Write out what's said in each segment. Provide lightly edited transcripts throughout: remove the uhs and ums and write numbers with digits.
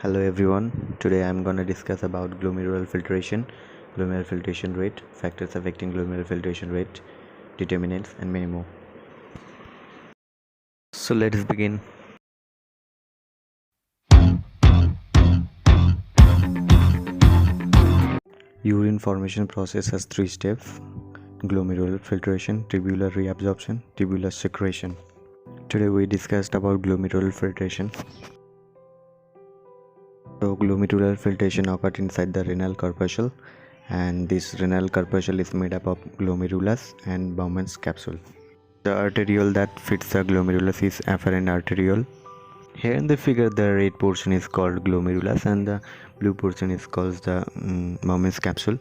Hello everyone. Today I'm going to discuss about glomerular filtration rate, factors affecting glomerular filtration rate, determinants and many more. So let's begin. Urine formation process has three steps: glomerular filtration, tubular reabsorption, tubular secretion. Today we discussed about glomerular filtration. So glomerular filtration occurs inside the renal corpuscle, and this renal corpuscle is made up of glomerulus and Bowman's capsule. The arteriole that fits the glomerulus is afferent arteriole. Here in the figure, the red portion is called glomerulus and the blue portion is called the Bowman's capsule.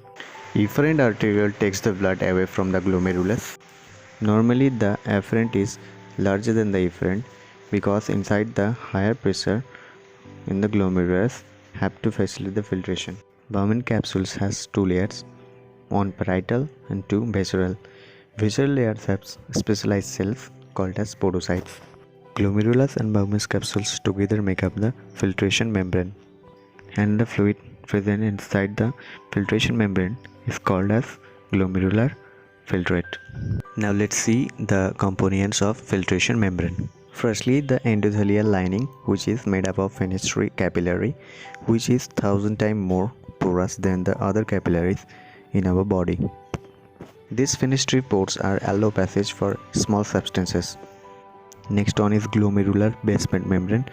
Efferent arteriole takes the blood away from the glomerulus. Normally, the afferent is larger than the efferent because inside the higher pressure in the glomerulus have to facilitate the filtration. Bowman capsules has two layers, one parietal and two visceral. Visceral layers have specialized cells called as podocytes. Glomerulus and Bowman's capsules together make up the filtration membrane, and the fluid present inside the filtration membrane is called as glomerular filtrate. Now let's see the components of filtration membrane. Firstly, the endothelial lining, which is made up of fenestrine capillary, which is 1000 times more porous than the other capillaries in our body. These fenestrine pores are allow passage for small substances. Next one is glomerular basement membrane,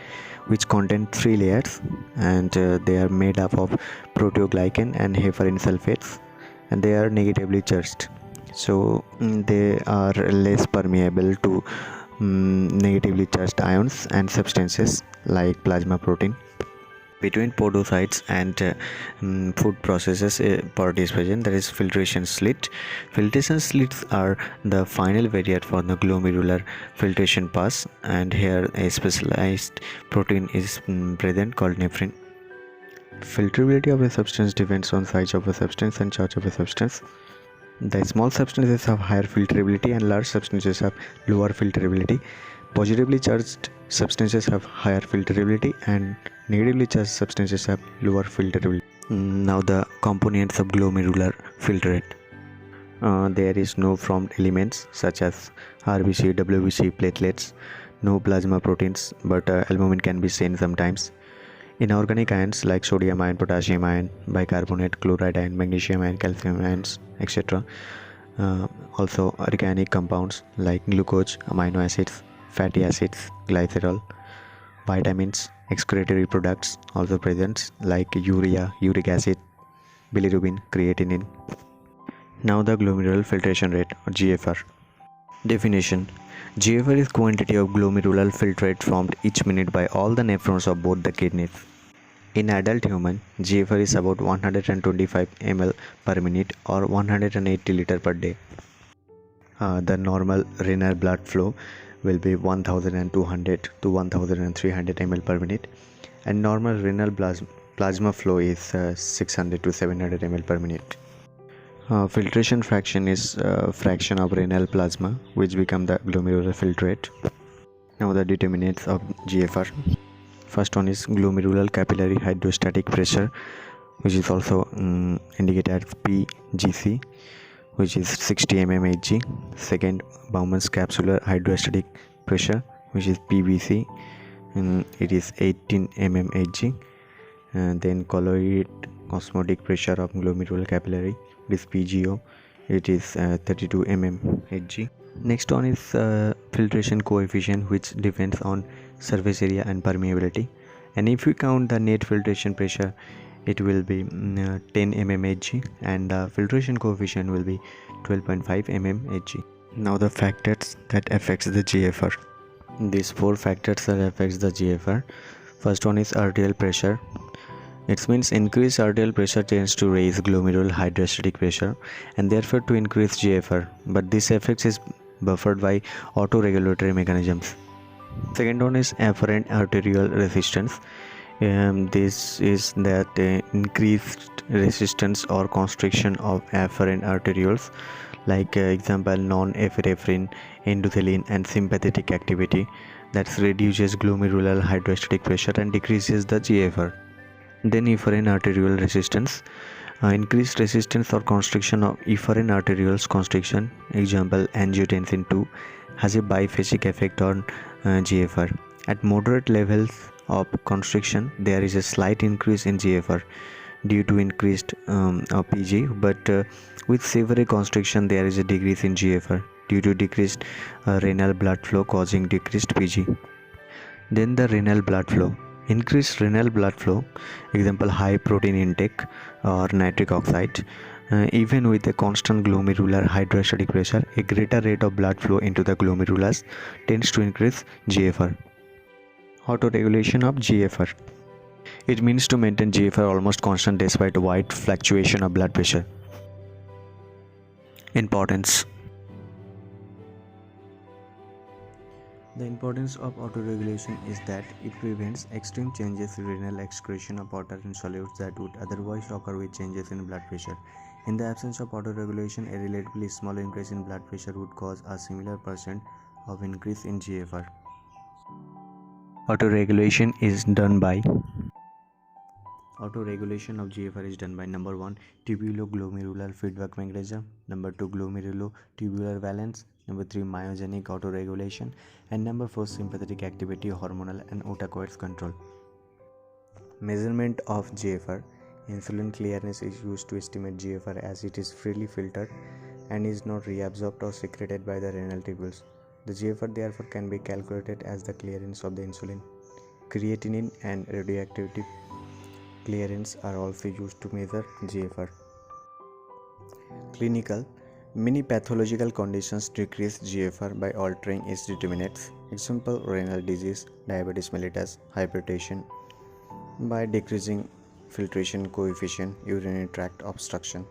which contain three layers, and they are made up of proteoglycan and heparin sulfates, and they are negatively charged, so they are less permeable to negatively charged ions and substances like plasma protein. Between podocytes and food processes part is present, that is filtration slit. Filtration slits are the final barrier for the glomerular filtration pass, and here a specialized protein is present called nephrin. Filtrability of a substance depends on size of a substance and charge of a substance. The small substances have higher filtrability and large substances have lower filtrability. Positively charged substances have higher filtrability and negatively charged substances have lower filtrability. Now the components of glomerular filtrate. There is no formed elements such as RBC, WBC, platelets, no plasma proteins, but albumin can be seen sometimes. Inorganic ions like sodium ion, potassium ion, bicarbonate, chloride ion, magnesium ion, calcium ions, etc. Also organic compounds like glucose, amino acids, fatty acids, glycerol, vitamins, excretory products also present like urea, uric acid, bilirubin, creatinine. Now the glomerular filtration rate or GFR. Definition: GFR is quantity of glomerular filtrate formed each minute by all the nephrons of both the kidneys. In adult human, GFR is about 125 ml per minute or 180 liter per day. The normal renal blood flow will be 1200 to 1300 ml per minute, and normal renal plasma flow is 600 to 700 ml per minute. Filtration fraction is fraction of renal plasma which become the glomerular filtrate. Now the determinants of GFR. First one is glomerular capillary hydrostatic pressure, which is also indicated as PGC, which is 60 mmHg. Second, Bowman's capsular hydrostatic pressure, which is PBC, it is 18 mmHg. And then colloid osmotic pressure of glomerular capillary, it is PGO, it is 32 mmHg. Next one is filtration coefficient, which depends on surface area and permeability, and if we count the net filtration pressure, it will be 10 mmHg, and the filtration coefficient will be 12.5 mmHg. Now the factors that affects the GFR. These four factors that affects the GFR. First one is arterial pressure. It means increased arterial pressure tends to raise glomerular hydrostatic pressure and therefore to increase GFR, but this effect is buffered by autoregulatory mechanisms. Second one is afferent arterial resistance. This is that increased resistance or constriction of afferent arterioles, like example non-epinephrine, endothelin and sympathetic activity, that reduces glomerular hydrostatic pressure and decreases the GFR. Then efferent arteriole resistance. Increased resistance or constriction of efferent arterioles constriction, example angiotensin 2, has a biphasic effect on GFR. At moderate levels of constriction, there is a slight increase in GFR due to increased PG, but with severe constriction, there is a decrease in GFR due to decreased renal blood flow causing decreased PG. Then the renal blood flow. Increased renal blood flow, example high protein intake or nitric oxide, even with a constant glomerular hydrostatic pressure, a greater rate of blood flow into the glomerulus tends to increase GFR. Autoregulation of GFR. It means to maintain GFR almost constant despite wide fluctuation of blood pressure. Importance. The importance of autoregulation is that it prevents extreme changes in renal excretion of water in solutes that would otherwise occur with changes in blood pressure. In the absence of autoregulation, a relatively small increase in blood pressure would cause a similar percent of increase in GFR. Autoregulation is done by Autoregulation of GFR is done by number 1 tubuloglomerular feedback mechanism, number 2 glomerulotubular valence, number 3 myogenic autoregulation, and number 4 sympathetic activity, hormonal and otocoids control. Measurement of GFR. Insulin clearance is used to estimate GFR as it is freely filtered and is not reabsorbed or secreted by the renal tubules. The GFR therefore can be calculated as the clearance of the insulin. Creatinine and radioactivity clearance are also used to measure GFR. Clinical. Many pathological conditions decrease GFR by altering its determinants. Example, renal disease, diabetes mellitus, hypertension, by decreasing filtration coefficient, urinary tract obstruction.